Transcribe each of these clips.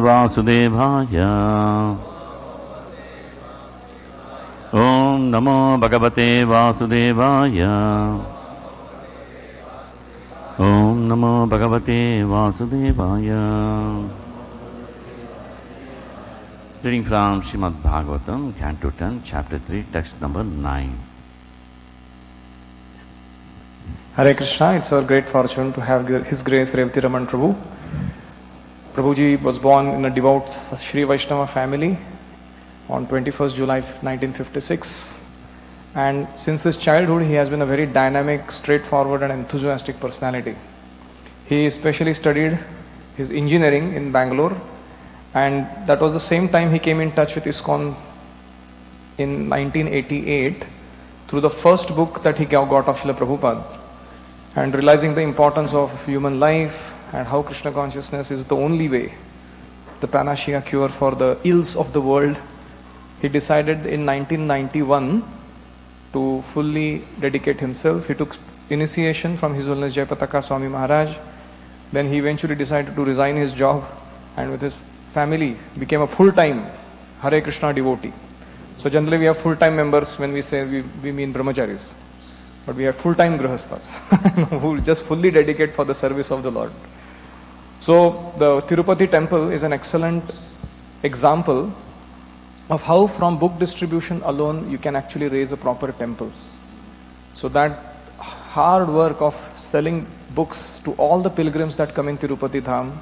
Vasudevaya. Om Namo Bhagavate Vasudevaya. Om Namo Bhagavate Vasudevaya. Reading from Srimad Bhagavatam, Canto 10, Chapter 3, Text number 9. Hare Krishna, it's our great fortune to have His Grace Revatiraman Prabhu. Prabhuji was born in a devout Sri Vaishnava family on 21st July 1956, and since his childhood he has been a very dynamic, straightforward and enthusiastic personality. He especially studied his engineering in Bangalore, and that was the same time he came in touch with ISKCON in 1988 through the first book that he got of Srila Prabhupada, and realizing the importance of human life and how Krishna consciousness is the only way, the panacea cure for the ills of the world. He decided in 1991 to fully dedicate himself. He took initiation from His Holiness Jayapataka Swami Maharaj. Then he eventually decided to resign his job and with his family became a full-time Hare Krishna devotee. So generally we have full-time members when we say we mean brahmacharis. But we have full-time grihasthas who just fully dedicate for the service of the Lord. So the Tirupati temple is an excellent example of how from book distribution alone you can actually raise a proper temple. So that hard work of selling books to all the pilgrims that come in Tirupati Dham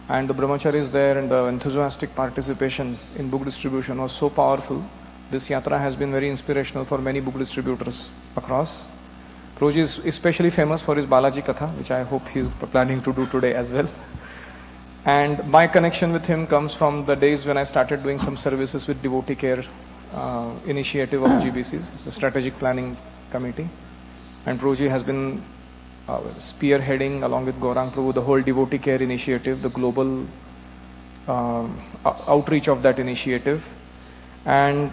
and the brahmacharis there and the enthusiastic participation in book distribution was so powerful. This yatra has been very inspirational for many book distributors across. Prabhuji is especially famous for his Balaji Katha, which I hope he is planning to do today as well. And my connection with him comes from the days when I started doing some services with Devotee Care initiative of GBCs, the Strategic Planning Committee. And Prabhuji has been spearheading along with Gaurang Prabhu the whole Devotee Care initiative, the global outreach of that initiative. And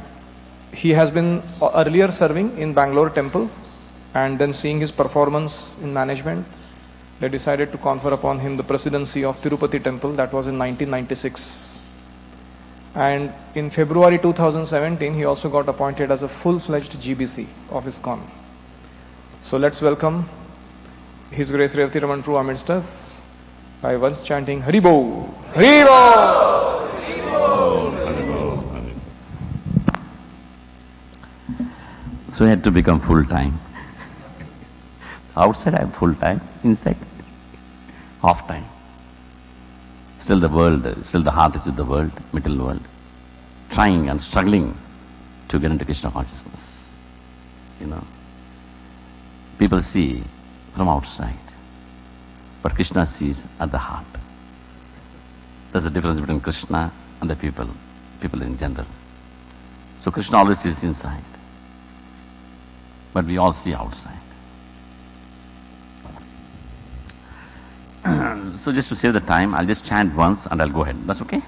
he has been earlier serving in Bangalore temple, and then seeing his performance in management, they decided to confer upon him the presidency of Tirupati temple. That was in 1996. And in February 2017, he also got appointed as a full-fledged GBC of ISKCON. So let's welcome His Grace Revatiraman Prabhu amidst us by once chanting Haribo, Haribo, Haribo. So he had to become full-time. Outside I am full-time, inside half-time. Still the world, still the heart is with the world, middle world, trying and struggling to get into Krishna consciousness. You know, people see from outside, but Krishna sees at the heart. There's a difference between Krishna and the people in general. So Krishna always sees inside, but we all see outside. So just to save the time, I'll just chant once and I'll go ahead. That's okay?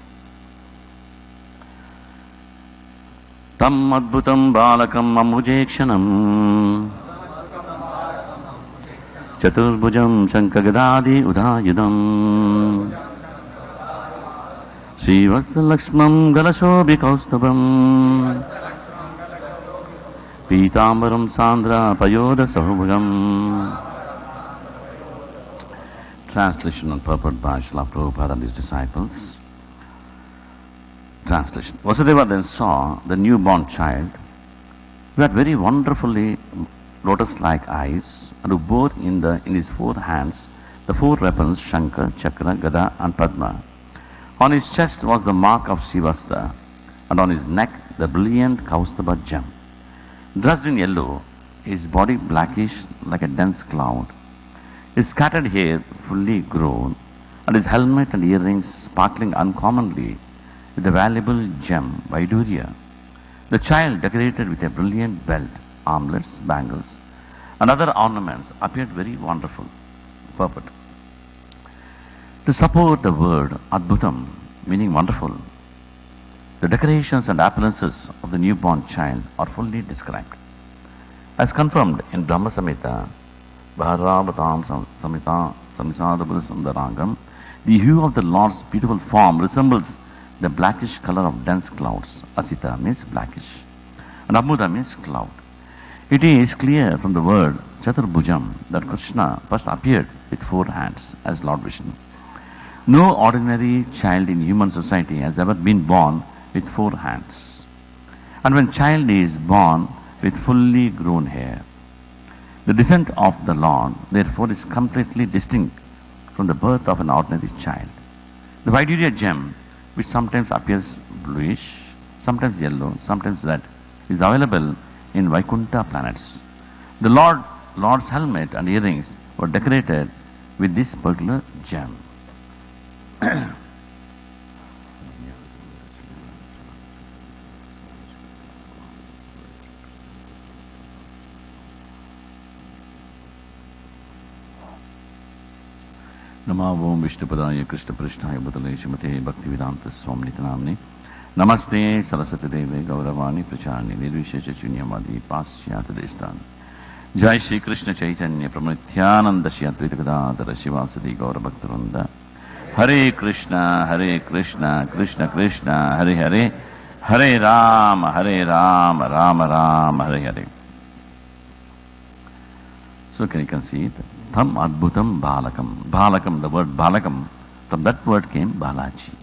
Tam adbhutam balakam amujekshanam chaturbhujam shankagadadi udayudam Srivasalakshmam galashobi Pitambaram sandra payoda sahubhagam. Translation and purport by Srila Prabhupada and his disciples. Translation. Vasudeva then saw the newborn child who had very wonderfully lotus-like eyes and who bore in his 4 hands the 4 weapons Shankar, Chakra, Gada and Padma. On his chest was the mark of Srivasta and on his neck the brilliant Kaustubha gem. Dressed in yellow, his body blackish like a dense cloud, his scattered hair fully grown, and his helmet and earrings sparkling uncommonly with the valuable gem Vaidurya. The child, decorated with a brilliant belt, armlets, bangles, and other ornaments, appeared very wonderful. Purport. To support the word Adbhutam, meaning wonderful, the decorations and appearances of the newborn child are fully described. As confirmed in Brahma Samhita, Bharavatam Samhita Samisadabal Sundarangam The hue of the Lord's beautiful form resembles the blackish color of dense clouds. Asita means blackish, and Ambuda means cloud. It is clear from the word Chaturbhujam that Krishna first appeared with 4 hands as Lord Vishnu. No ordinary child in human society has ever been born with 4 hands. And when child is born with fully grown hair, the descent of the Lord, therefore, is completely distinct from the birth of an ordinary child. The Vaidurya gem, which sometimes appears bluish, sometimes yellow, sometimes red, is available in Vaikuntha planets. The Lord's helmet and earrings were decorated with this particular gem. Nama Om Vishnupadaya Krishna Prishtaya Bhutale Shrimate Bhaktivedanta Swami Nitanamne Namaste Saraswati Deve Gauravani Pracharni Nirvishesha Chunyamadi Paschyata Deshtan Jai Shri Krishna Chaitanya Pramanityananda Shri Advaita Gadadhara Shivasati Gaura Bhaktarunda Hare Krishna Krishna Krishna Hare Hare Hare Rama Rama Rama Hare Hare. So can you conceive it? Tham Adbhutam Balakam. Balakam, the word Balakam, from that word came Balaji.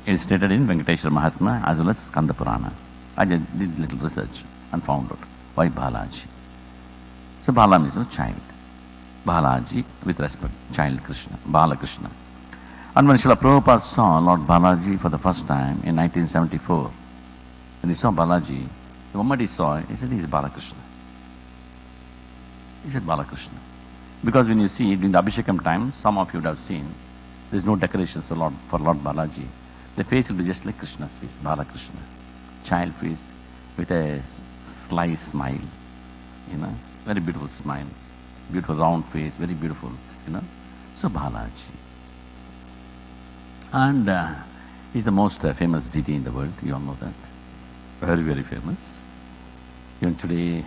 It is stated in Venkateshwara Mahatma as well as Skanda Purana. I did little research and found out why Balaji. So Bala means child. Balaji with respect, child Krishna, Bala Krishna. And when Srila Prabhupada saw Lord Balaji for the first time in 1974, when he saw Balaji, the moment he saw it, he said, he is Balakrishna. He said Balakrishna. Because when you see during the Abhishekam time, some of you would have seen, there is no decorations for Lord Balaji. The face will be just like Krishna's face, Balakrishna. Child face with a sly smile, very beautiful smile. Beautiful round face, very beautiful, So Balaji. And he's the most famous deity in the world, you all know that. Very, very famous. Even today,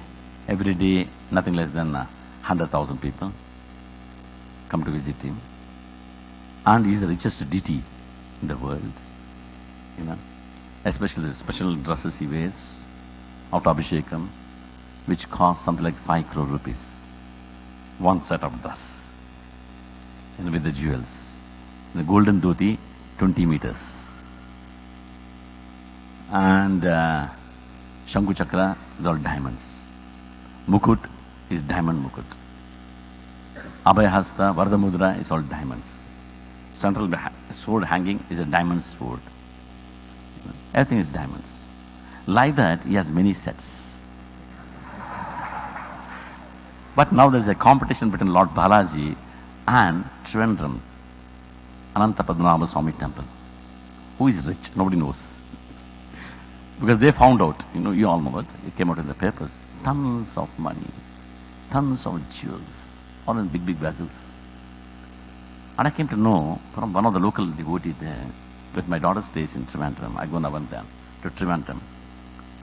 every day, nothing less than 100,000 people come to visit him. And he's the richest deity in the world, Especially the special dresses he wears after Abhishekam, which cost something like 5 crore rupees. One set of dress, with the jewels. The golden dhoti, 20 meters. And Shanku Chakra is all diamonds. Mukut is diamond mukut. Abhayahasta, Vardamudra is all diamonds. Central sword hanging is a diamond sword. Everything is diamonds. Like that, he has many sets. But now there is a competition between Lord Balaji and Trivandrum, Ananta Padmanabha Swami temple. Who is rich? Nobody knows. Because they found out, you all know it, it came out in the papers, tons of money, tons of jewels, all in big, big vessels. And I came to know from one of the local devotees there, because my daughter stays in Trivandrum. I go now and then to Trivandrum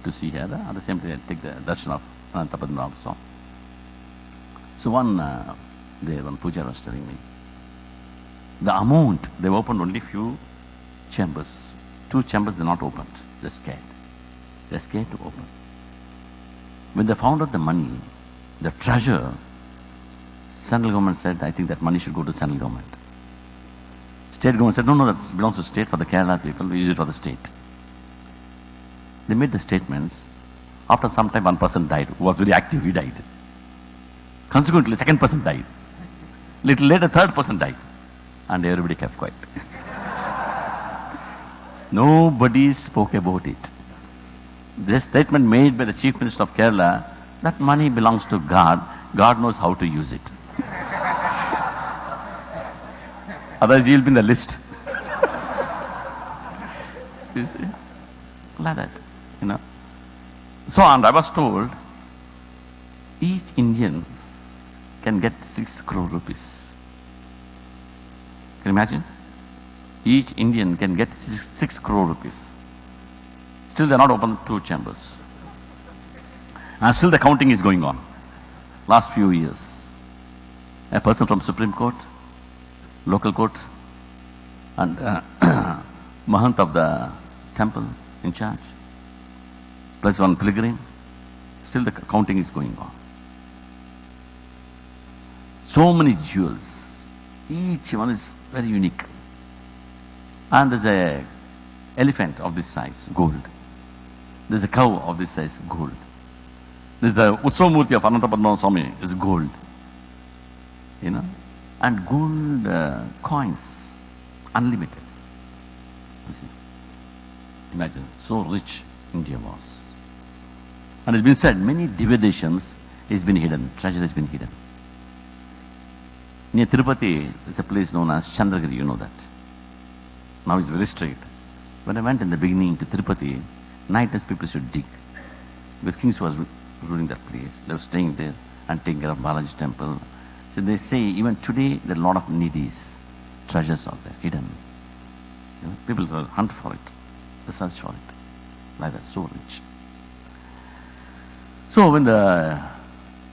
to see her. At the same time, I take the darshan of Ananta Padmanabha Swami. So one puja was telling me, the amount, they've opened only few chambers. 2 chambers they're not opened. They're scared. They're scared to open. When they found out the money, the treasure, central government said, I think that money should go to central government. State government said, no, that belongs to state for the Kerala people, we use it for the state. They made the statements. After some time, one person died, who was very active, he died. Consequently, second person died. Little later, third person died. And everybody kept quiet. Nobody spoke about it. This statement made by the Chief Minister of Kerala, that money belongs to God. God knows how to use it. Otherwise, he'll be in the list. You see? Like that, So, and I was told, each Indian can get 6 crore rupees. Can you imagine? Each Indian can get 6 crore rupees. Still they are not open 2 chambers. And still the counting is going on. Last few years. A person from Supreme Court, local court and Mahant of the temple in charge, plus one pilgrim. Still the counting is going on. So many jewels. Each one is very unique. And there's a elephant of this size, gold. There's a cow of this size, gold. There's the Utsavamurti of Anantapadmanabha Swami, is gold. You know? And gold coins, unlimited. You see? Imagine, so rich India was. And it's been said, many Divyadeshams has been hidden, treasure has been hidden. Near Tirupati is a place known as Chandragiri, you know that. Now it's very strict. When I went in the beginning to Tirupati, night as people should dig. Because kings was ruling that place. They were staying there and taking care of Balaji temple. So they say even today there are a lot of nidhis, treasures out there, hidden. You know, people hunt for it, they search for it. Like that, so rich. So when the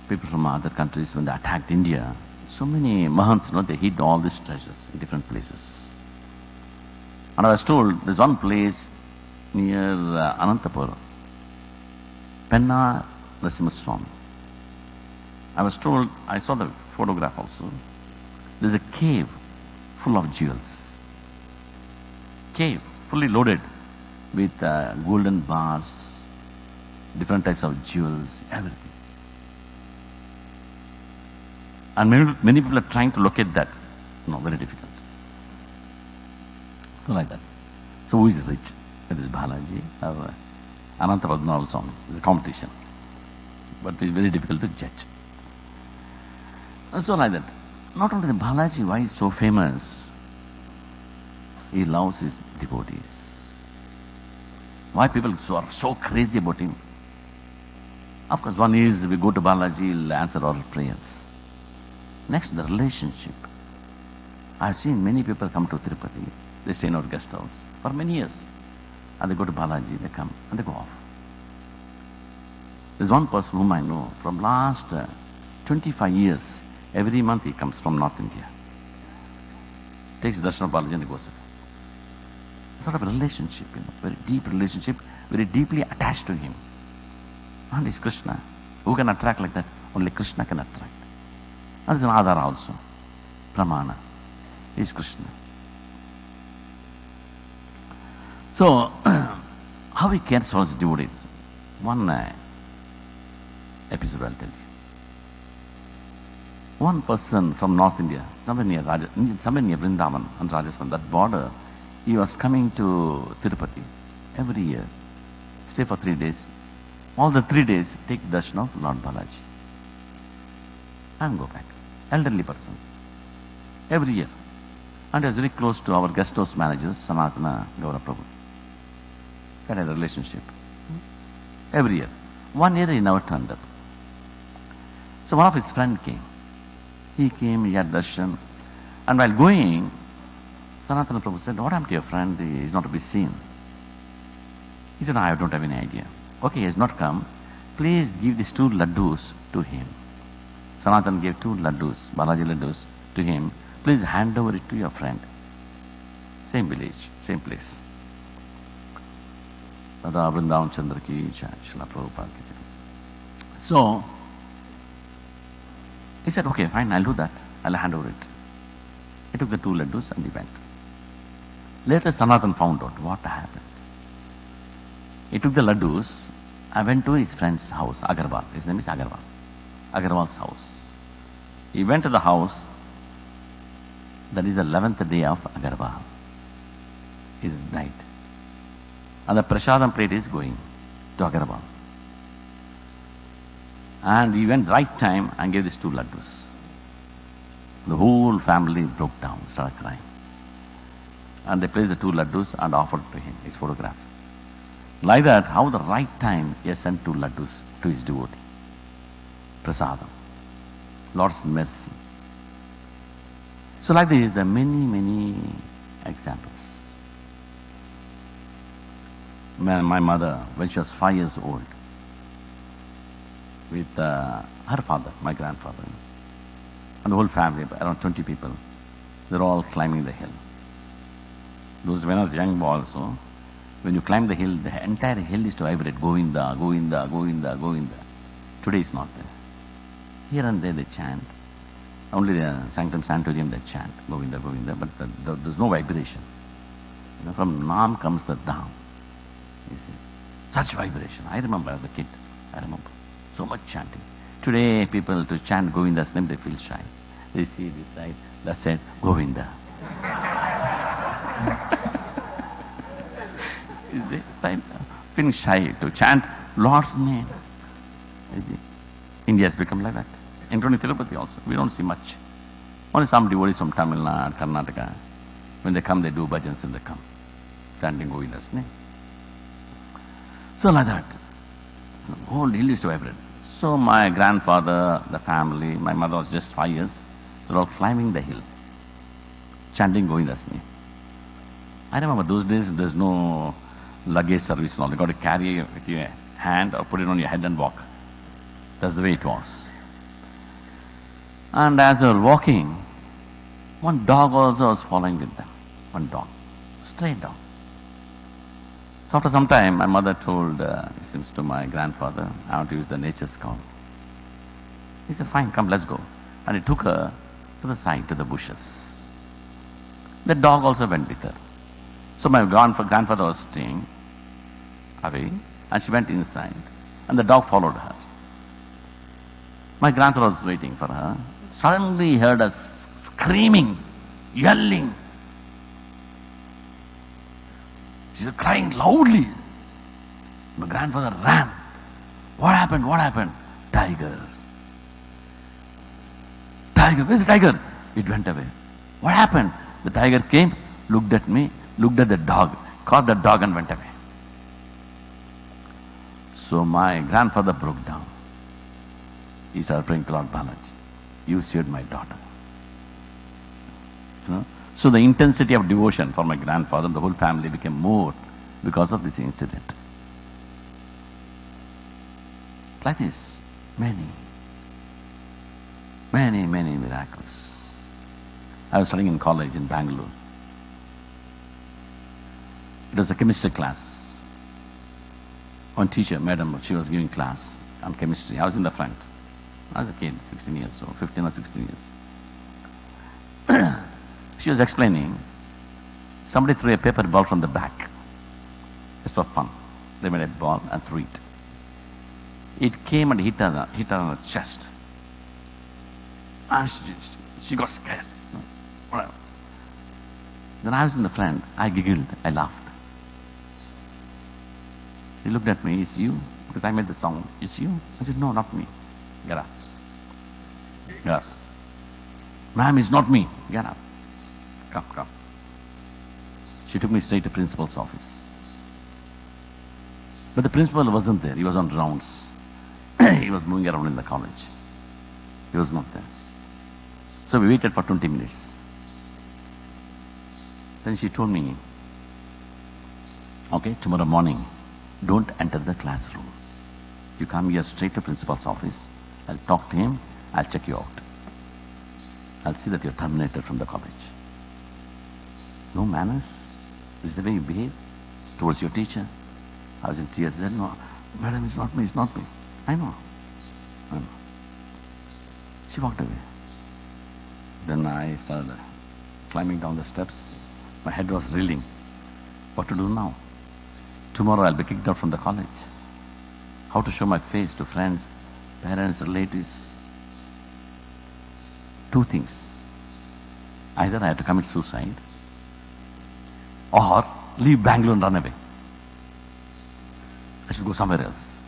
people from other countries, when they attacked India, so many Mahants, they hid all these treasures in different places. And I was told there's one place near Anantapur, Penna Narasimha. I was told, I saw the photograph also, there's a cave full of jewels. Cave, fully loaded with golden bars, different types of jewels, everything. And many people are trying to locate that. No, very difficult. So like that. So who is rich? It is Balaji or Anantapadmanabha Swami. It's a competition. But it's very difficult to judge. So like that. Not only the Balaji, why he is so famous? He loves his devotees. Why people are so crazy about him? Of course, one is we go to Balaji, he'll answer all prayers. Next, the relationship. I've seen many people come to Tirupati. They stay in our guest house for many years. And they go to Balaji, they come and they go off. There's one person whom I know from last 25 years. Every month he comes from North India. Takes darshan of Balaji and he goes away. Sort of a relationship, very deep relationship, very deeply attached to him. And it's Krishna. Who can attract like that? Only Krishna can attract. And there's an Adhara also. Pramana. Is Krishna. So, how he cares for his devotees. One episode I'll tell you. One person from North India, somewhere near Vrindavan and Rajasthan, that border, he was coming to Tirupati every year, stay for 3 days. All the 3 days, take darshan of Lord Balaji and go back. Elderly person, every year. And he was very close to our guest house manager, Sanatana Gaura Prabhu. Had a relationship. Every year. 1 year he never turned up. So one of his friends came. He came, he had darshan. And while going, Sanatana Prabhu said, what happened to your friend? He is not to be seen. He said, I don't have any idea. Okay, he has not come. Please give these 2 laddus to him. Sanatan gave 2 laddus, Balaji laddus, to him. Please hand over it to your friend. Same village, same place. Tada Vrindavan Chandra ki jai, Srila Prabhupada ki jai. So, he said, okay, fine, I'll do that. I'll hand over it. He took the 2 laddus and he went. Later, Sanatan found out what happened. He took the laddus. I went to his friend's house, Agarwal. His name is Agarwal. Agarwal's house. He went to the house. That is the 11th day of Agarwal. He's died. And the prasadam plate is going to Agarwal. And he went right time and gave these 2 laddus. The whole family broke down, started crying. And they placed the 2 laddus and offered to him his photograph. Like that, how the right time he has sent 2 laddus to his devotee. Prasadam. Lord's mercy. So like this, there are many, many examples. My mother, when she was 5 years old, with her father, my grandfather, and the whole family, around 20 people, They're all climbing the hill. Those when I was young boy also, when you climb the hill, the entire hill is to vibrate, Govinda, Govinda, Govinda, Govinda. Today it's not there. Here and there they chant. Only the Sanctum Sanctorium they chant, Govinda, Govinda, but there's no vibration. You know, from Nam comes the Dham. You see, such vibration. I remember as a kid, so much chanting. Today people to chant Govinda's name, they feel shy. They see this side, that side, Govinda. You see, right? Feeling shy to chant Lord's name. You see, India has become like that. Including Tirupati also. We don't see much. Only some devotees from Tamil Nadu, Karnataka. When they come, they do bhajans and they come. Chanting Govinda's name. So like that. The whole hill used to vibrate. So my grandfather, the family, my mother was just 5 years. They were all climbing the hill. Chanting Govinda's name. I remember those days there's no luggage service and all. You got to carry it with your hand or put it on your head and walk. That's the way it was. And as they were walking, one dog also was following with them. One dog. Stray dog. So after some time, my mother told, it seems to my grandfather, I want to use the nature scout. He said, fine, come, let's go. And he took her to the side, to the bushes. The dog also went with her. So my grandfather was staying away, and she went inside, and the dog followed her. My grandfather was waiting for her. Suddenly he heard us screaming, yelling. She was crying loudly. My grandfather ran. What happened? What happened? Tiger. Tiger. Where's the tiger? It went away. What happened? The tiger came, looked at me, looked at the dog, caught the dog and went away. So my grandfather broke down. He started praying to Lord Balaji. You saved my daughter. You know? So the intensity of devotion for my grandfather and the whole family became more because of this incident. Like this, many miracles. I was studying in college in Bangalore. It was a chemistry class. One teacher, madam, she was giving class on chemistry. I was in the front. I was a kid, 16 years old, 15 or 16 years. She was explaining, somebody threw a paper ball from the back. Just for fun. They made a ball and threw it. It came and hit her on her chest. And she got scared. Whatever. Then I was in the front. I giggled. I laughed. She looked at me. It's you? Because I made the sound. It's you? I said, no, not me. Get up. Get up. Ma'am, it's not me. Get up. Come. She took me straight to principal's office. But the principal wasn't there. He was on rounds. He was moving around in the college. He was not there. So we waited for 20 minutes. Then she told me, okay, tomorrow morning, don't enter the classroom. You come here straight to principal's office. I'll talk to him. I'll check you out. I'll see that you're terminated from the college. No manners? This is the way you behave towards your teacher. I was in tears. I said, no, madam, it's not me. I know. She walked away. Then I started climbing down the steps. My head was reeling. What to do now? Tomorrow I'll be kicked out from the college. How to show my face to friends, parents, relatives? Two things. Either I have to commit suicide or leave Bangalore and run away. I should go somewhere else.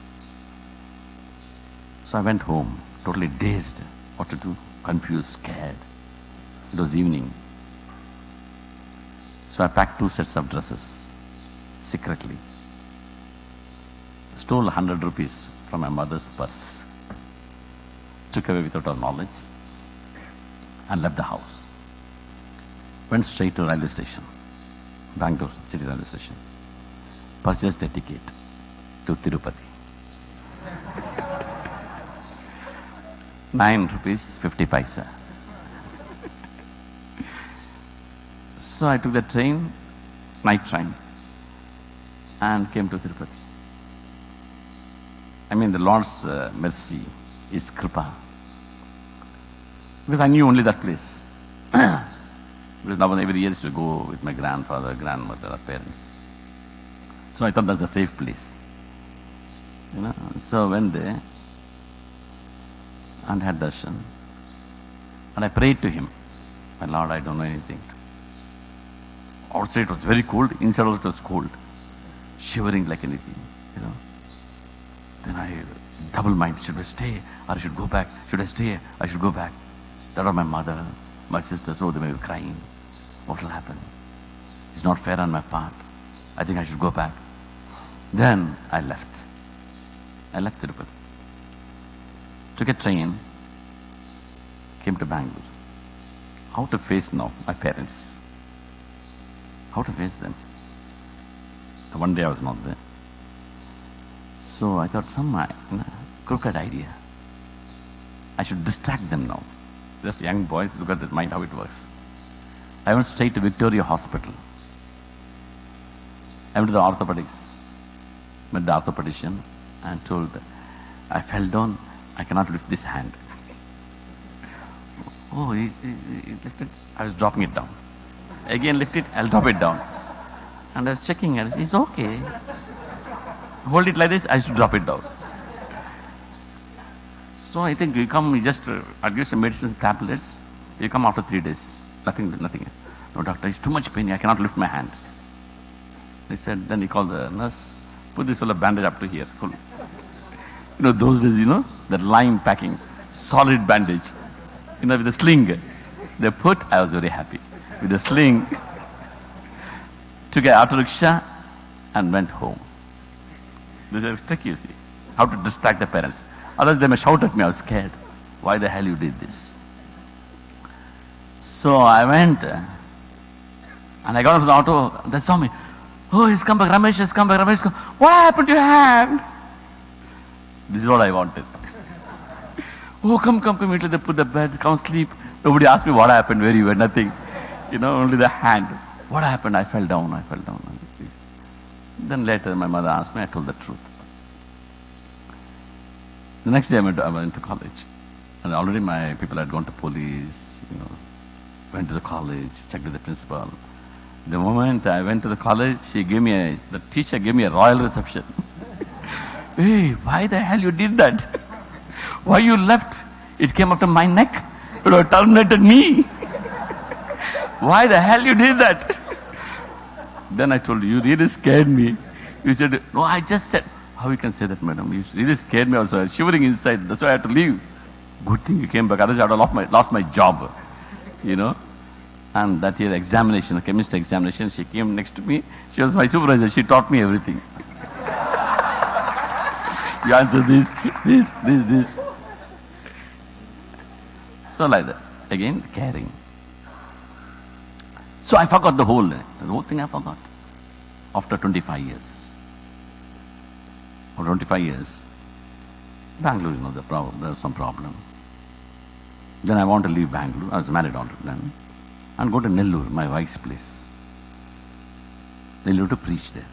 So I went home, totally dazed. What to do? Confused, scared. It was evening. So I packed 2 sets of dresses, secretly. Stole 100 rupees from my mother's purse. Took away without her knowledge and left the house. Went straight to railway station, Bangalore city railway station. Purchased a ticket to Tirupati. 9 rupees 50 paisa. So I took the train, night train, and came to Tirupati. I mean, the Lord's mercy is Kripa. Because I knew only that place. Because now every year I used to go with my grandfather, grandmother, or parents. So I thought that's a safe place. You know, so went there and had darshan. And I prayed to him, my Lord, I don't know anything. Outside it was very cold, inside also it was cold. Shivering like anything, you know. Then I double mind, should I stay or I should go back? Should I stay? I should go back. That was my mother, my sisters, oh, they may be crying. What will happen? It's not fair on my part. I think I should go back. Then I left. I left Tirupati. Took a train, came to Bangalore. How to face now my parents? How to face them? One day I was not there. So I thought some crooked idea. I should distract them now. Just young boys, look at the mind how it works. I went straight to Victoria Hospital. I went to the orthopedics, met the orthopedician and told, I fell down, I cannot lift this hand. Oh, he lifted, I was dropping it down. Again lift it, I'll drop it down. And I was checking it, it's okay. Hold it like this, I should drop it down. So I think you come, you just give some medicines, tablets, you come after 3 days. Nothing. No, doctor, it's too much pain, I cannot lift my hand. He said, then he called the nurse, put this fellow bandage up to here, full. You know, those days, that lime packing, solid bandage, with a sling. They put, I was very happy. With a sling, took an auto rickshaw and went home. This is a trick, you see, how to distract the parents. Otherwise they may shout at me, I was scared. Why the hell you did this? So I went and I got into the auto, they saw me. Oh, he's come back, Ramesh has come back, Ramesh has come. What happened to your hand? This is what I wanted. Oh, come, immediately they put the bed, come sleep. Nobody asked me what happened, where you were, nothing. Only the hand. What happened? I fell down. Then later my mother asked me, I told the truth. The next day I went to college. And already my people had gone to police, went to the college, checked with the principal. The moment I went to the college, the teacher gave me a royal reception. Hey, why the hell you did that? Why you left? It came up to my neck. You would have terminated me. Why the hell you did that? Then I told you really scared me. You said, no, I just said, how you can say that, madam? You really scared me also. I was shivering inside. That's why I had to leave. Good thing you came back. Otherwise I would have lost my job. And that year examination, the chemistry examination, she came next to me. She was my supervisor. She taught me everything. You answer this. So like that. Again, caring. So I forgot the whole thing I forgot. After 25 years. For 25 years, Bangalore, there was some problem. Then I want to leave Bangalore. I was married on then. And go to Nellore, my wife's place. Nellore to preach there.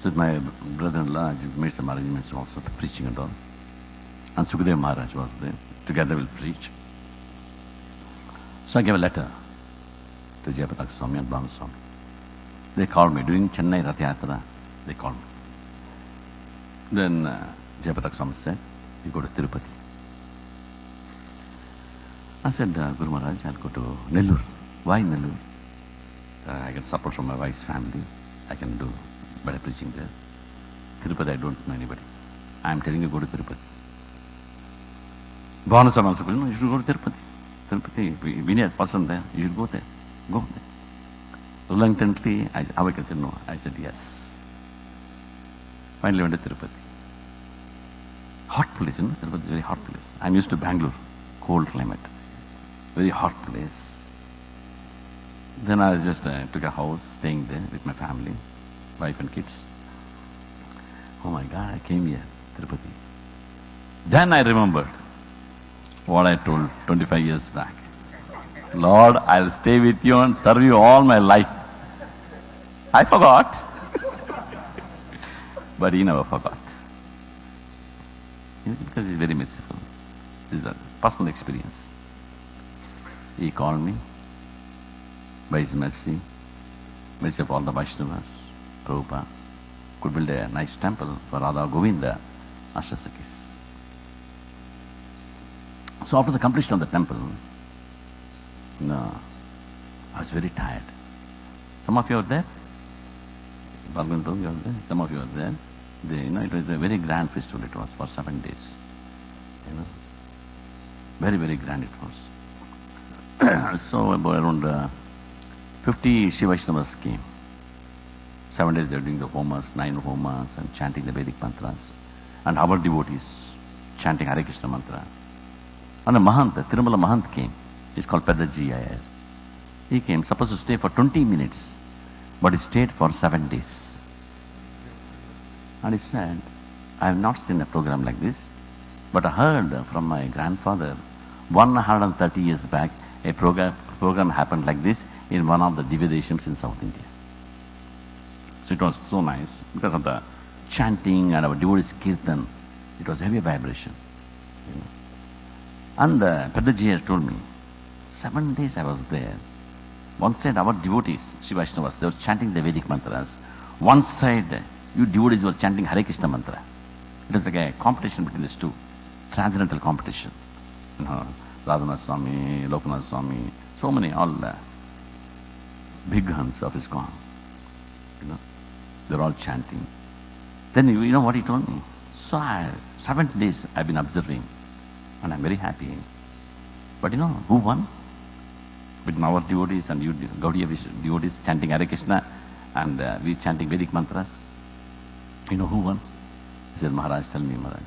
So with my brother-in-law, I made some arrangements also to preaching and all. And Sukadev Maharaj was there. Together we'll preach. So I gave a letter to Jayapataka Swami and Bhanu Swami. They called me during Chennai Rathayatra. They called me. Then Jayapataka Swami said, you go to Tirupati. I said, Guru Maharaj, I'll go to Nellore. Why Nellore? I get support from my wife's family. I can do better preaching there. Tirupati, I don't know anybody. I am telling you, go to Tirupati. Bhanu Swami also said, no, you should go to Tirupati. Tirupati, we need a person there. You should go there. Go there. Reluctantly, how I can say no? I said yes. Finally went to Tirupati. Hot place, Tirupati is a very hot place. I'm used to Bangalore, cold climate. Very hot place. Then I was just took a house, staying there with my family, wife and kids. Oh my God, I came here, Tirupati. Then I remembered what I told 25 years back. Lord, I'll stay with you and serve you all my life. I forgot. But he never forgot. It's because he's very merciful. This is a personal experience. He called me by his mercy of all the Vaishnavas, Prabhupada, could build a nice temple for Radha Govinda Ashtasakis. So after the completion of the temple, I was very tired. Some of you are there. Bhagavan Prabhu, you are there. Some of you are there. It was a very grand festival. It was for 7 days. Very, very grand it was. So about around 50 Shiva Vaishnavas came. 7 days they were doing the homas, 9 homas, and chanting the Vedic mantras. And our devotees chanting Hare Krishna mantra. And a Mahant, Tirumala Mahant came. He's called Pedaji Ayar. He came, supposed to stay for 20 minutes, but he stayed for 7 days. And he said, I have not seen a program like this, but I heard from my grandfather 130 years back, a program happened like this in one of the Divyadeshams in South India. So it was so nice because of the chanting and our devotees kirtan. It was heavy vibration. And Pedaji told me, 7 days I was there. One side our devotees, Shiva Vaishnavas, they were chanting the Vedic mantras. One side you devotees were chanting Hare Krishna mantra. It was like a competition between these two, transcendental competition. Radhanath Swami, Lokanath Swami, so many, all big guns of ISKCON. They're all chanting. Then you know what he told me? So 7 days I've been observing and I'm very happy. But who won? Between our devotees and you Gaudiya devotees chanting Hare Krishna and we chanting Vedic mantras. You know who won? He said, Maharaj, tell me, Maharaj.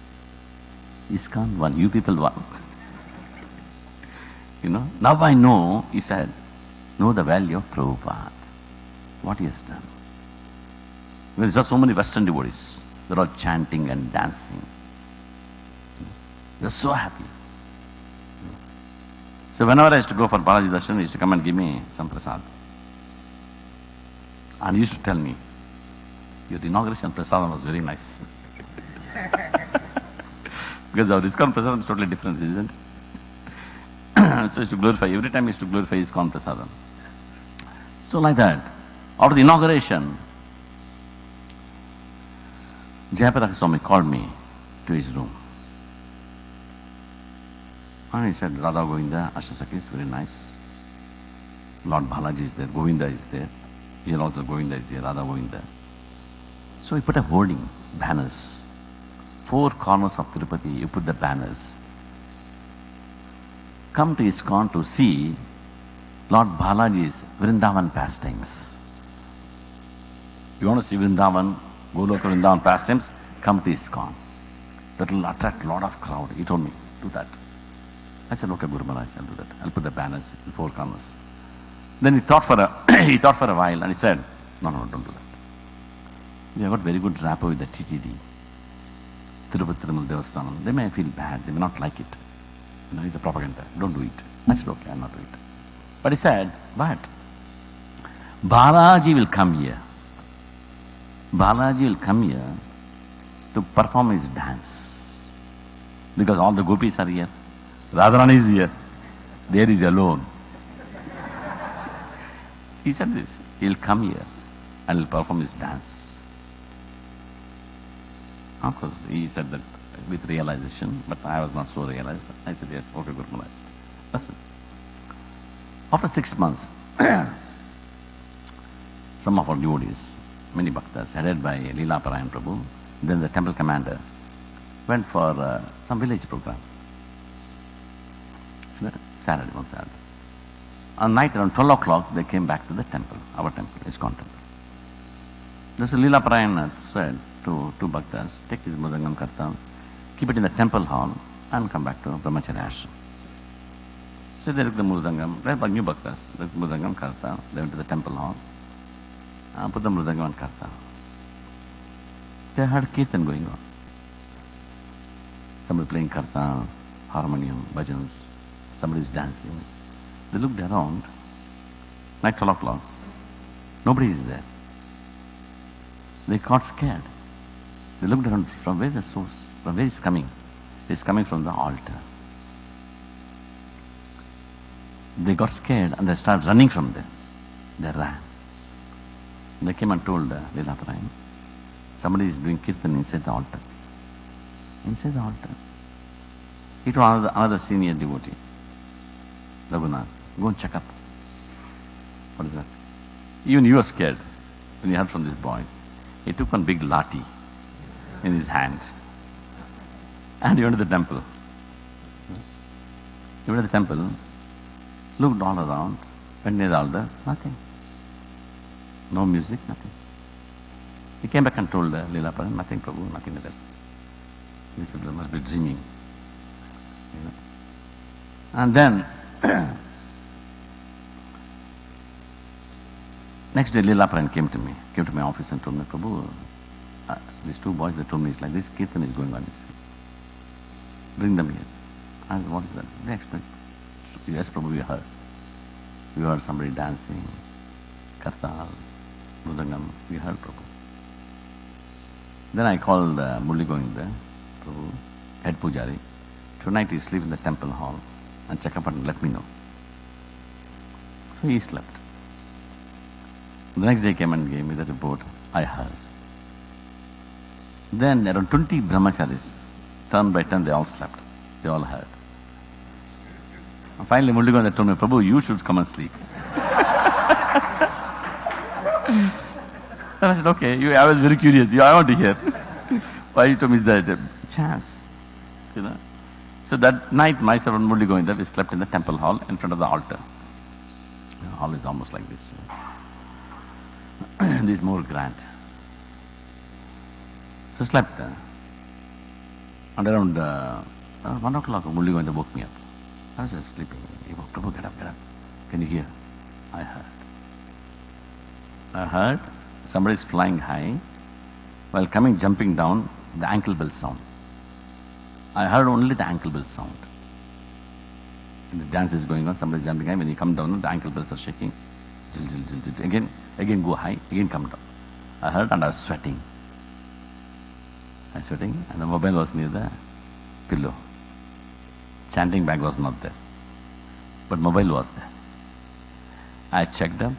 ISKCON won, you people won. Now I know, he said, know the value of Prabhupada. What he has done. There's just so many Western devotees. They're all chanting and dancing. They're so happy. So whenever I used to go for Balaji Darshan, he used to come and give me some prasad. And he used to tell me, your inauguration prasadam was very nice. Because our ISKCON prasadam is totally different, isn't it? So he used to glorify, every time he used to glorify ISKCON prasadam. So like that, after the inauguration, Jayapataka Swami called me to his room. And he said, Radha Govinda Ashtasaki is very nice. Lord Balaji is there, Govinda is there. Here also Govinda is here, Radha Govinda. So he put a hoarding, banners. 4 corners of Tirupati, you put the banners. Come to ISKCON to see Lord Balaji's Vrindavan pastimes. You want to see Vrindavan, Goloka Vrindavan pastimes? Come to ISKCON. That will attract a lot of crowd. He told me, do that. I said, okay, Guru Maharaj, I'll do that. I'll put the banners in 4 corners. Then he thought for a while and he said, no, don't do that. We have got very good rapport with the TTD, Tirupati Tirumala Devasthanam. They may feel bad, they may not like it. It's a propaganda. Don't do it. I said, okay, I'll not do it. But he said, but Balaji will come here. Balaji will come here to perform his dance. Because all the gopis are here. Radharani is here. There is alone. He said this. He'll come here and he'll perform his dance. Of course, he said that with realization, but I was not so realized. I said, yes, okay, Guru Maharaj. That's it. After 6 months, some of our devotees, many bhaktas, headed by Revatiraman Prabhu, then the temple commander, went for some village program. Saturday, one Saturday. On night around 12 o'clock, they came back to the temple, our temple, ISKCON temple. This Revatiraman said to 2 bhaktas, take this Mridangam Kartan, keep it in the temple hall and come back to Brahmacharya ashram. So they took the Mridangam, they were new bhaktas, the Mridangam Kartan, they went to the temple hall, put the Mridangam and Kartan. They heard kirtan going on. Somebody playing Kartan, harmonium, bhajans, somebody is dancing. They looked around, night 12 o'clock. Nobody is there. They got scared. They looked around from where the source, from where it's coming. It's coming from the altar. They got scared and they started running from there. They ran. They came and told Revatiraman, somebody is doing kirtan inside the altar. Inside the altar. It was another senior devotee, Raghunath. Go and check up. What is that? Even you were scared when you heard from these boys. He took one big lati in his hand and he went to the temple. He went to the temple, looked all around, went near the altar, nothing. No music, nothing. He came back and told Revatiraman, nothing, Prabhu, nothing like that. These people must be dreaming. You know? And then, next day Revatiraman came to my office and told me, Prabhu, these two boys, they told me, it's like this kirtan is going on. Bring them here. I said, what is that? They explained. Yes, Prabhu, we heard. We heard somebody dancing, kartal, mridangam. We heard, Prabhu. Then I called Murli Govinda, Prabhu, head pujari. Tonight you sleep in the temple hall and check up and let me know. So he slept. The next day he came and gave me the report. I heard. Then around 20 brahmacharis, turn by turn, they all slept. They all heard. And finally, Murli Govinda told me, Prabhu, you should come and sleep. And I said, okay, I was very curious. I want to hear. Why you told me that chance? You know. So that night, myself and Murli Govinda, we slept in the temple hall in front of the altar. The hall is almost like this. This is more grand. So slept. And around 1 o'clock, Murli Govinda woke me up. I was just sleeping. He woke, Prabhu, get up, get up. Can you hear? I heard somebody is flying high. While coming, jumping down, the ankle bell sound. I heard only the ankle bell sound. And the dance is going on, somebody is jumping high. When you come down, the ankle bells are shaking. Jill, jill, jill, jill. Again go high, again come down. I heard and I was sweating. I was sweating and the mobile was near the pillow. Chanting bag was not there. But mobile was there. I checked up.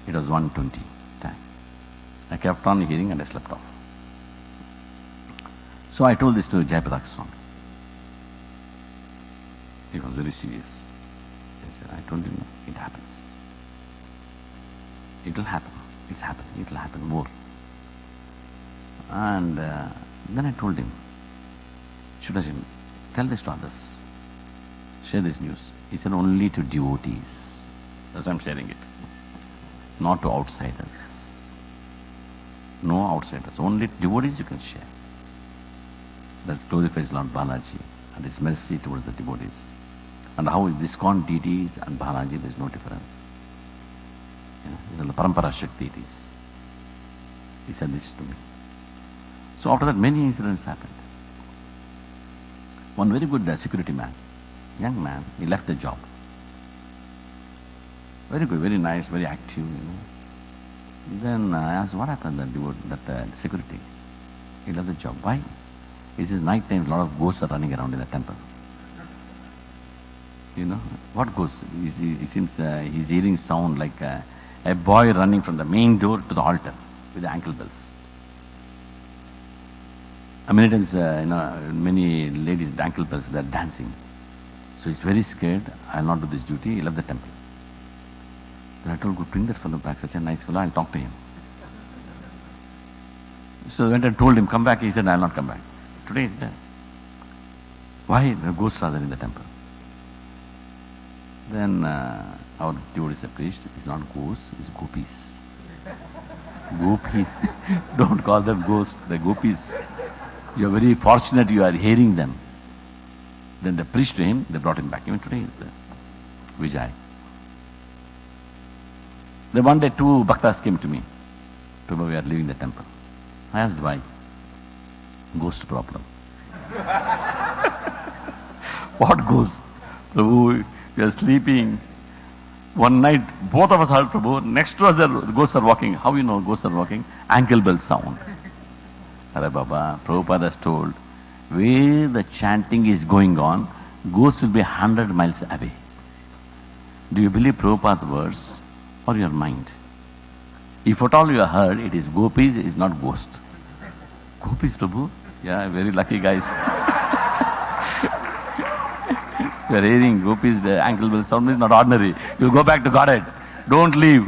It was 1:20 time. I kept on hearing and I slept off. So I told this to Jayaprakash Swami. He was very serious. He said, I told him, it happens. It will happen. It's happening. It will happen more. And then I told him, Shudajin, tell this to others. Share this news. He said, only to devotees. That's why I'm sharing it. Not to outsiders. No outsiders. Only devotees you can share. That glorifies Lord Balaji and His mercy towards the devotees. And how with ISKCON deities and Balaji there is no difference. These are the Parampara Shakti deities. He said this to me. So after that many incidents happened. One very good security man, young man, he left the job. Very good, very nice, very active, Then I asked, what happened that security? He left the job. Why? He says, night time, a lot of ghosts are running around in the temple. What ghosts? He seems he's hearing sound like a boy running from the main door to the altar with the ankle bells. Many times, many ladies with ankle bells, they're dancing. So he's very scared. I'll not do this duty. He left the temple. Then I told, go bring that fellow back. Such a nice fellow. I'll talk to him. So when I told him, come back, he said, I'll not come back. Today is there. Why? The ghosts are there in the temple. Then our devotee is a priest. It's not ghosts, it's gopis. Gopis. Don't call them ghosts, they're gopis. You're very fortunate you are hearing them. Then they preached to him, they brought him back. Even today is there. Vijay. Then one day 2 bhaktas came to me. Prabhu, we are leaving the temple. I asked why. Ghost problem. What ghost? Prabhu, we are sleeping. One night, both of us heard Prabhu. Next to us, the ghosts are walking. How you know ghosts are walking? Ankle bell sound. Hare Baba, Prabhupada has told, where the chanting is going on, ghosts will be 100 miles away. Do you believe Prabhupada's words or your mind? If at all you have heard, it is gopis, it is not ghosts. Gopis, Prabhu? Yeah, very lucky guys. You are hearing gopis, the ankle bell sound is not ordinary. You go back to Godhead. Don't leave.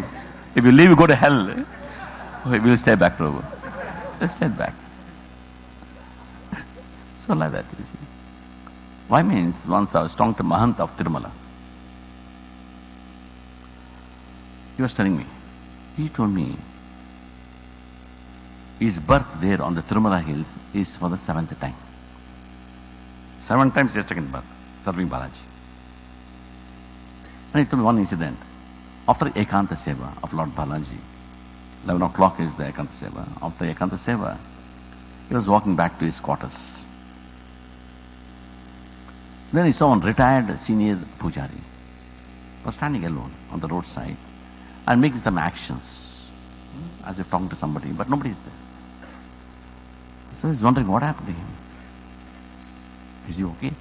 If you leave, you go to hell. We will stay back, Prabhu. Let's stay back. So like that, you see. Why means once I was talking to Mahant of Tirumala. He was telling me, he told me, his birth there on the Tirumala hills is for the 7th time. 7 times he has taken birth, serving Balaji. And he told me one incident. After Ekanta Seva of Lord Balaji, 11 o'clock is the Ekanta Seva. After Ekanta Seva, he was walking back to his quarters. Then he saw one retired senior pujari was standing alone on the roadside and making some actions as if talking to somebody, but nobody is there. So he's wondering what happened to him. Is he okay?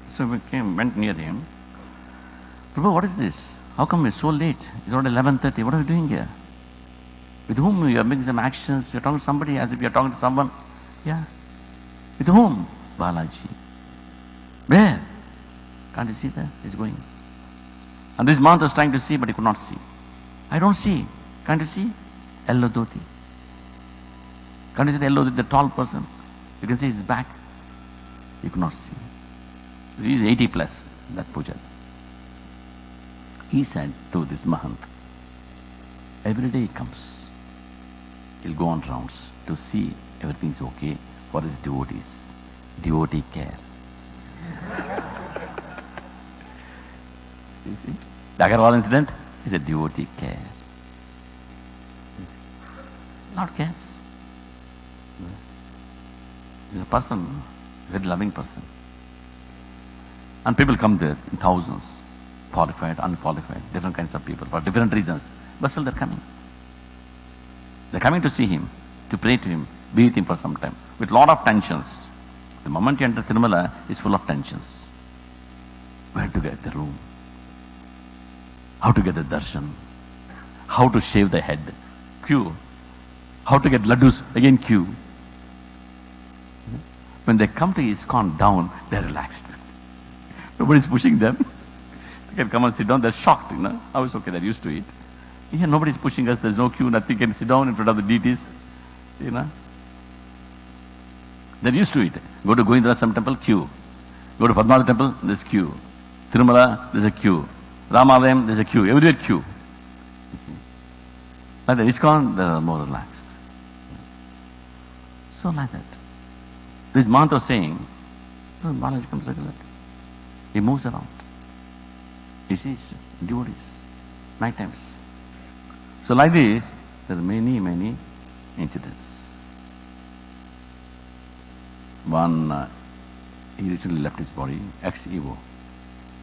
So we went near him. Prabhu, what is this? How come it's so late? It's already 11:30. What are you doing here? With whom you are making some actions? You're talking to somebody as if you're talking to someone. Yeah. With whom? Balaji. Where? Can't you see that? He's going. And this monk was trying to see, but he could not see. I don't see. Can't you see? Yellow dhoti. Can't you see the yellow dhoti, the tall person? You can see his back. You could not see. He is 80 plus, that puja. He said to this Mahant, every day he comes. He'll go on rounds to see everything's okay for his devotees. Devotee care. You see? The Agarwal incident is a devotee care. Not cares. He's a person, a very loving person. And people come there in thousands, qualified, unqualified, different kinds of people for different reasons. But still they're coming. They're coming to see him, to pray to him, be with him for some time, with a lot of tensions. The moment you enter Tirumala, is full of tensions. Where to get the room? How to get the darshan? How to shave the head? Queue. How to get laddus? Again queue. When they come to ISKCON down, they're relaxed. Nobody's pushing them. They can come and sit down, they're shocked, How is okay, they're used to it. Here nobody's pushing us, there's no queue, nothing, can sit down in front of the deities, They're used to it. Go to Govindarasam temple, queue. Go to Padmanath temple, there's queue. Tirumala, there's a queue. Ramalayam, there's a queue. Everywhere queue. You see. Like the ISKCON, they are more relaxed. So like that. This mantra saying, Balaji comes regularly. He moves around. He sees devotees, night times. So like this, there are many, many incidents. One, he recently left his body, ex-Evo,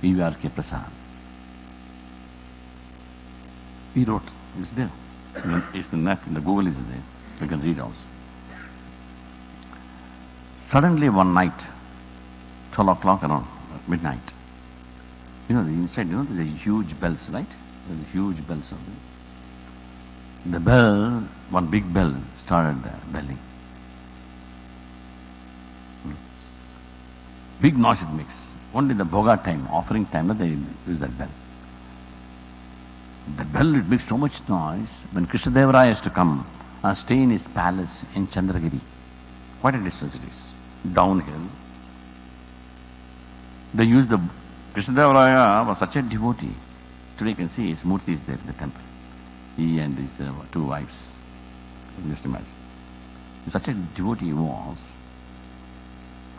EVRK Prasad. He wrote, it's there. It's the net, in the Google is there. You can read also. Suddenly one night, 12 o'clock around midnight, the inside, there's a huge bells, right? There's a huge bells out there. The bell, one big bell started belling. Big noise it makes. Only the Bhoga time, offering time, they use that bell. The bell, it makes so much noise. When Krishnadevaraya has to come and stay in his palace in Chandragiri, quite a distance it is, downhill. They use the, Krishnadevaraya was such a devotee. Today you can see his murti is there in the temple. He and his 2 wives. Just imagine. Such a devotee he was.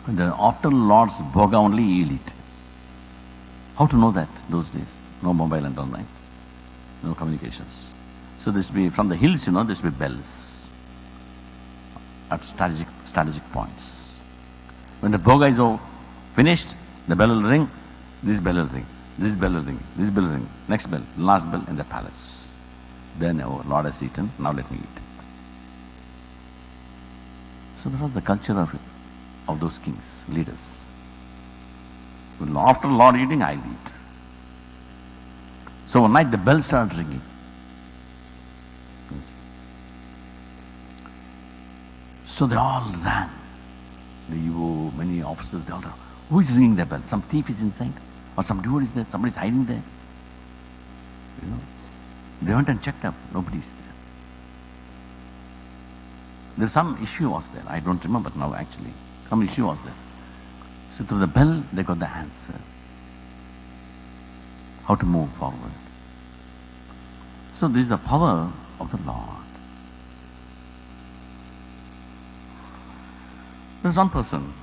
After Lord's Bhoga only he'll eat. How to know that those days? No mobile and online. No communications. So this be from the hills, this be bells at strategic points. When the Bhoga is finished, the bell will ring, this bell will ring. This bell will ring, this bell will ring, next bell, last bell in the palace. Then our Lord has eaten, now let me eat. So that was the culture of those kings, leaders. After Lord eating, I'll eat. So one night the bell started ringing. So they all ran. Many officers, they all ran. Who is ringing the bell? Some thief is inside? Or some dude is there? Somebody is hiding there? You know. They went and checked up. Nobody is there. There's some issue was there. I don't remember now actually. Some issue was there. So through the bell, they got the answer. How to move forward. So this is the power of the Lord. There's one person.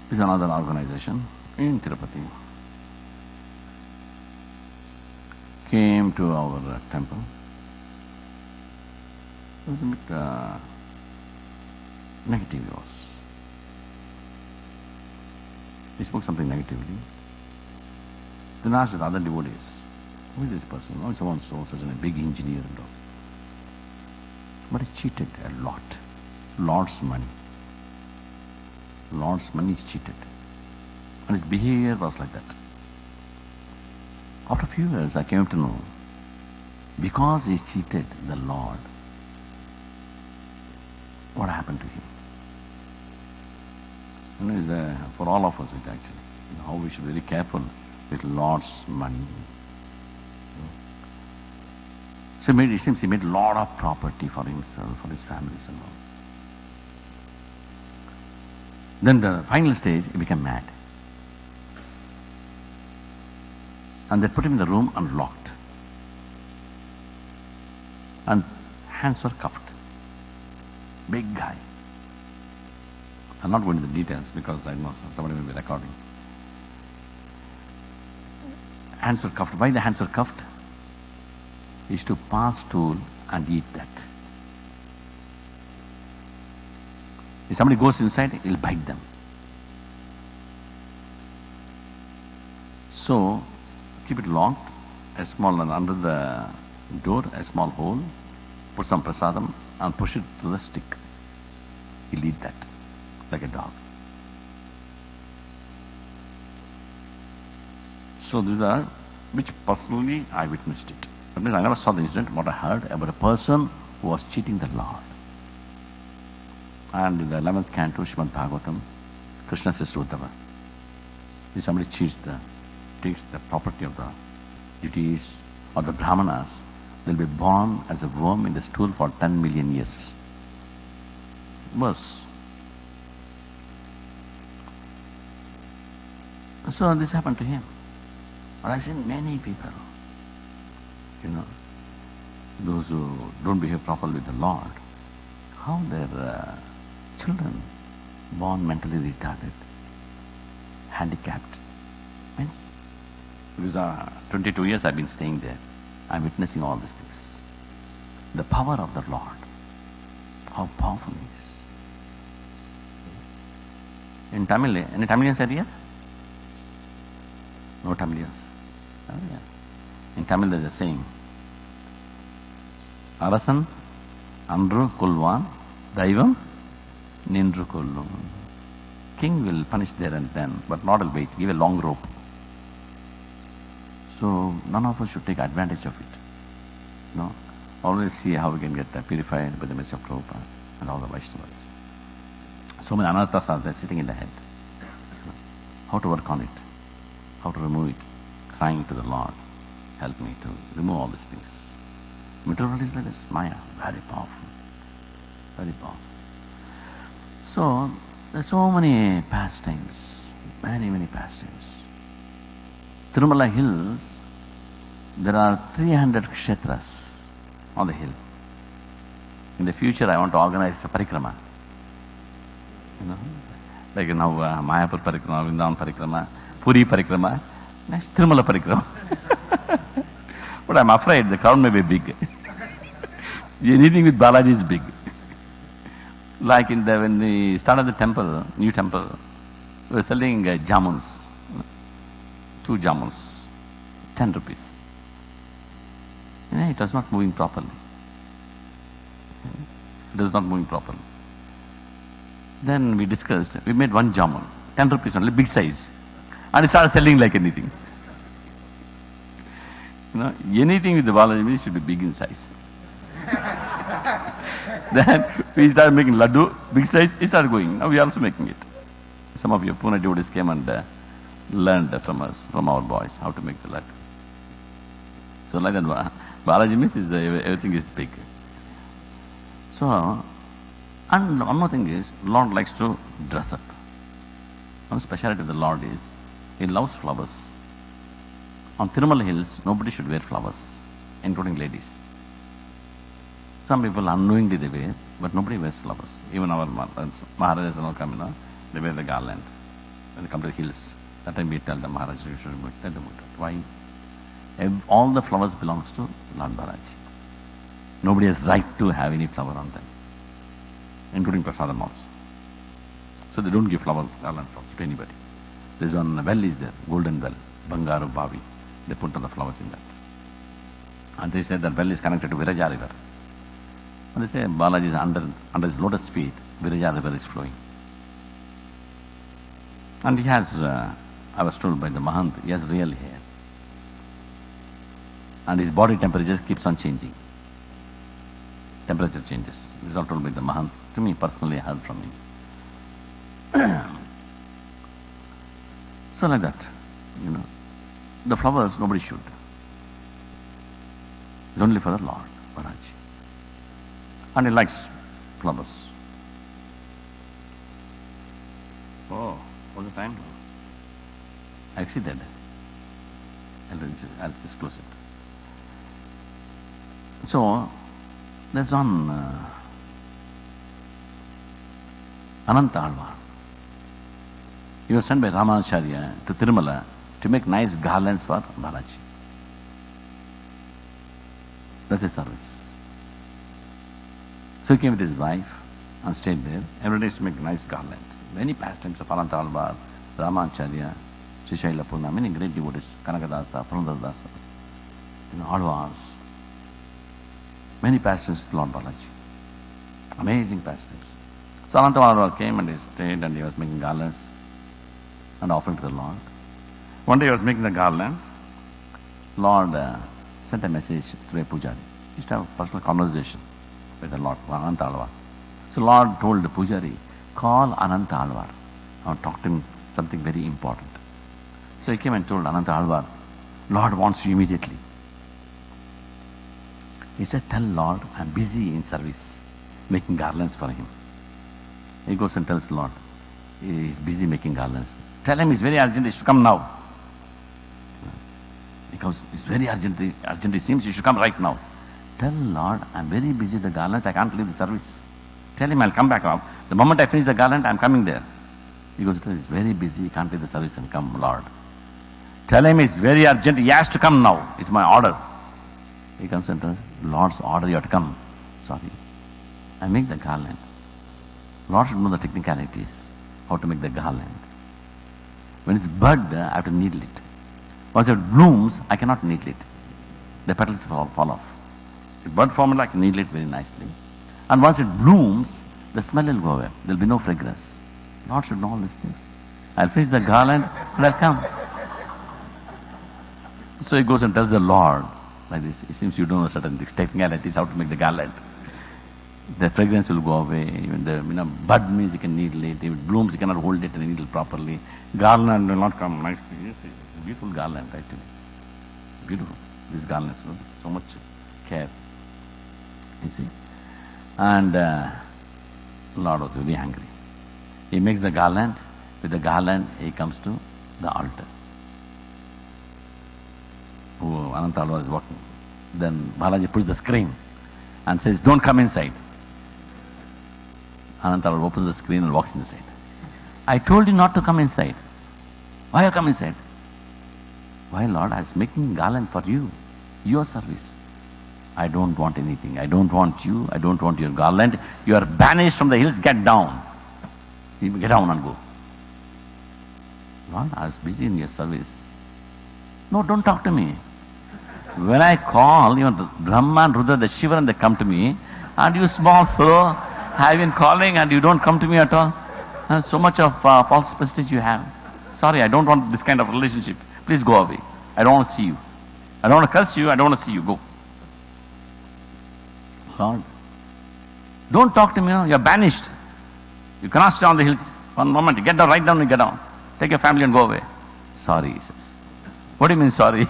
This is another organization in Tirupati. Came to our temple. It was a bit negative. It was. He spoke something negatively. Then asked the other devotees, who is this person? Oh, so such a big engineer and all. But he cheated a lot. Lord's money. Lord's money is cheated. And his behavior was like that. After a few years, I came to know, because he cheated the Lord, what happened to him? You know, for all of us, it actually, how we should be very careful with Lord's money. So it seems he made a lot of property for himself, for his families and all. Then the final stage, he became mad. And they put him in the room and locked. And hands were cuffed. Big guy. I'm not going into the details because I know somebody will be recording. Hands were cuffed. Why the hands were cuffed? He used to pass stool and eat that. If somebody goes inside, he'll bite them. So, keep it locked, a small, and under the door, a small hole, put some prasadam and push it to the stick. He'll eat that, like a dog. So these are, which personally I witnessed it. I mean, I never saw the incident, but I heard about a person who was cheating the Lord. And in the 11th canto, Srimad Bhagavatam, Krishna says to Uddhava, if somebody takes the property of the deities or the brahmanas, they'll be born as a worm in the stool for 10 million years. Worse. So this happened to him. But I've seen many people, those who don't behave properly with the Lord, how their children born mentally retarded, handicapped. Because 22 years I've been staying there. I'm witnessing all these things. The power of the Lord. How powerful He is. In Tamil, any Tamilians are here? No Tamilians. Oh, yeah. In Tamil there's a saying, Arasan Andru Kulvan Daivam Nindru Kullum. King will punish there and then, but not will wait, give a long rope. So none of us should take advantage of it. Always see how we can get purified by the mercy of Prabhupada and all the Vaishnavas. So many anarthas are there sitting in the head. How to work on it? How to remove it? Crying to the Lord, help me to remove all these things. Material world is like this, Maya, very powerful. Very powerful. So, there's so many pastimes, many pastimes. Tirumala hills, there are 300 kshetras on the hill. In the future, I want to organize a parikrama. Like now, Mayapur parikrama, Vrindavan parikrama, Puri parikrama, next Tirumala parikrama. But I'm afraid the crowd may be big. Anything with Balaji is big. Like when we started the temple, new temple, we were selling jamuns. 2 jamuns, 10 rupees. It was not moving properly. It was not moving properly. Then we discussed, we made 1 jamun, 10 rupees only, big size. And it started selling like anything. Anything with the Balaji should be big in size. Then we started making laddu, big size, it started going. Now we are also making it. Some of your Pune devotees came and learned from us, from our boys, how to make the laddu. So like that, Balaji means everything is big. So, and one more thing is, Lord likes to dress up. One speciality of the Lord is, He loves flowers. On Tirumala hills, nobody should wear flowers, including ladies. Some people unknowingly they wear, but nobody wears flowers. Even our Maharajas and all come, they wear the garland. When they come to the hills, that time we tell them, Maharaj, you should tell them why. All the flowers belongs to Lord Balaji. Nobody has right to have any flower on them, including prasadam also. So they don't give flower garlands also to anybody. There's one well is there, golden well, Bangaru Bavi. They put all the flowers in that. And they said that well is connected to Viraja river. And they say Balaji is under his lotus feet, Viraja river is flowing. And he has, I was told by the Mahant, he has real hair. And his body temperature keeps on changing. Temperature changes. This is all told by the Mahant. To me, personally, I heard from him. So like that, the flowers, nobody should. It's only for the Lord, Balaji. And he likes flowers. Oh, what's the time? I exceeded. I'll just close it. So, there's one Ananta Alvar. He was sent by Ramanacharya to Tirumala to make nice garlands for Balaji. That's his service. So he came with his wife and stayed there. Every day used to make nice garlands. Many pastimes of Ananta Alvar, Ramanacharya, Srishaila Puna, many great devotees, Kanakadasa, Pranadadasa, Alvars. Many pastimes with Lord Balaji. Amazing pastimes. So Ananta Alvar came and he stayed and he was making garlands and offering to the Lord. One day he was making the garland. Lord sent a message through a pujari. He used to have a personal conversation with the Lord, Ananta Alvar. So Lord told the pujari, call Ananta Alvar. I want to talk to him something very important. So he came and told Ananta Alvar, Lord wants you immediately. He said, tell Lord, I'm busy in service, making garlands for him. He goes and tells Lord, he's busy making garlands. Tell him it's very urgent, he should come now. Because it's very urgent, it seems he should come right now. Tell Lord, I'm very busy with the garlands, I can't leave the service. Tell him I'll come back now. The moment I finish the garland, I'm coming there. He goes, he's very busy, he can't leave the service and come, Lord. Tell him it's very urgent, he has to come now. It's my order. He comes and tells, Lord's order, you have to come. Sorry. I make the garland. Lord should know the technicalities, how to make the garland. When it's bud, I have to needle it. Once it blooms, I cannot needle it. The petals fall off. If bud form, I can needle it very nicely. And once it blooms, the smell will go away. There will be no fragrance. Lord should know all these things. I'll finish the garland and I'll come. So he goes and tells the Lord, like this, it seems you don't know certain things, technicalities, how to make the garland. The fragrance will go away. Even the bud means you can needle it. If it blooms, you cannot hold it and needle properly. Garland will not come nicely. You see, it's a beautiful garland, actually. Beautiful. These garlands, so much care. You see. And Lord was very angry. He makes the garland. With the garland, he comes to the altar. Oh, Ananta Alvar is walking. Then Balaji puts the screen and says, don't come inside. Ananta Alvar opens the screen and walks inside. I told you not to come inside. Why you come inside? Why, Lord, I was making garland for you, your service. I don't want anything. I don't want you. I don't want your garland. You are banished from the hills. Get down. You get down and go. Lord, I was busy in your service. No, don't talk to me. When I call, Brahma and Rudra, the Shiva, and they come to me, and you small fellow, have been calling and you don't come to me at all. So much of false prestige you have. Sorry, I don't want this kind of relationship. Please go away. I don't want to see you. I don't want to curse you. I don't want to see you. Go. Lord, don't talk to me. You are banished. You cannot stay on the hills. One moment. Get down, right down and get down. Take your family and go away. Sorry, he says. What do you mean sorry?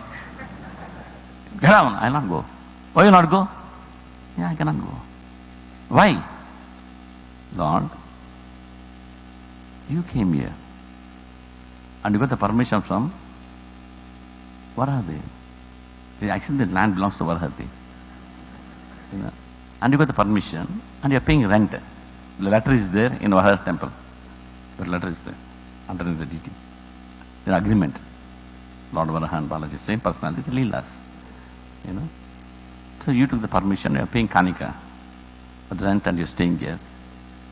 Get down. I'll not go. Why you not go? Yeah, I cannot go. Why? Lord, you came here and you got the permission from Varahade. Actually, the land belongs to Varahade. And you got the permission and you are paying rent. The letter is there in Varahade temple. The letter is there underneath the deity. The agreement. Lord Varaha and Balaji, same personality, Leelas. So you took the permission, you are paying Kanika. But rent and you are staying here.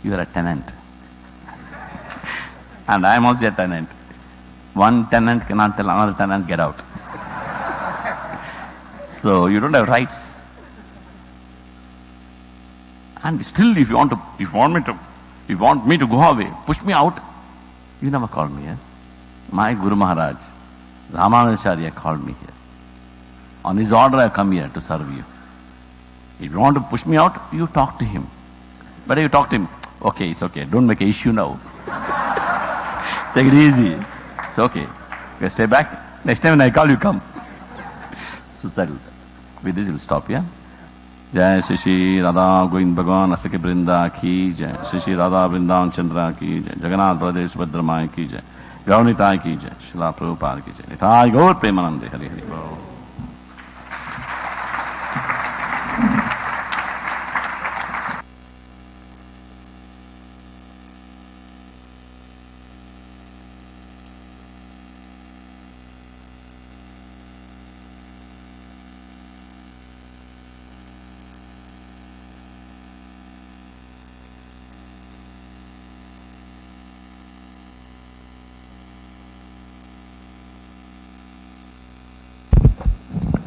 You are a tenant. And I am also a tenant. One tenant cannot tell another tenant, get out. So you don't have rights. And still, if you want me to go away, push me out. You never called me here. My Guru Maharaj, Ramanujacharya, called me here. On his order, I have come here to serve you. If you want to push me out, you talk to him. But if you talk to him, okay, it's okay. Don't make an issue now. Take it easy. It's okay. You stay back. Next time when I call, you come. So settled. With this, we'll stop here. Jai Shri Shri Radha Govind Bhagavan Asaki Brinda ki Jai. Shri Shri Radha Vrindavan Chandra ki Jai. Jagannath Pradesh Bhadramai ki Jai. Gaunitai ki Jai. Srila Prabhupada ki Jai. Nitai Gaur Premanande Hari Hari Bol.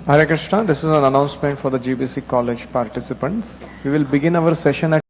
Hare Krishna, this is an announcement for the GBC College participants. We will begin our session at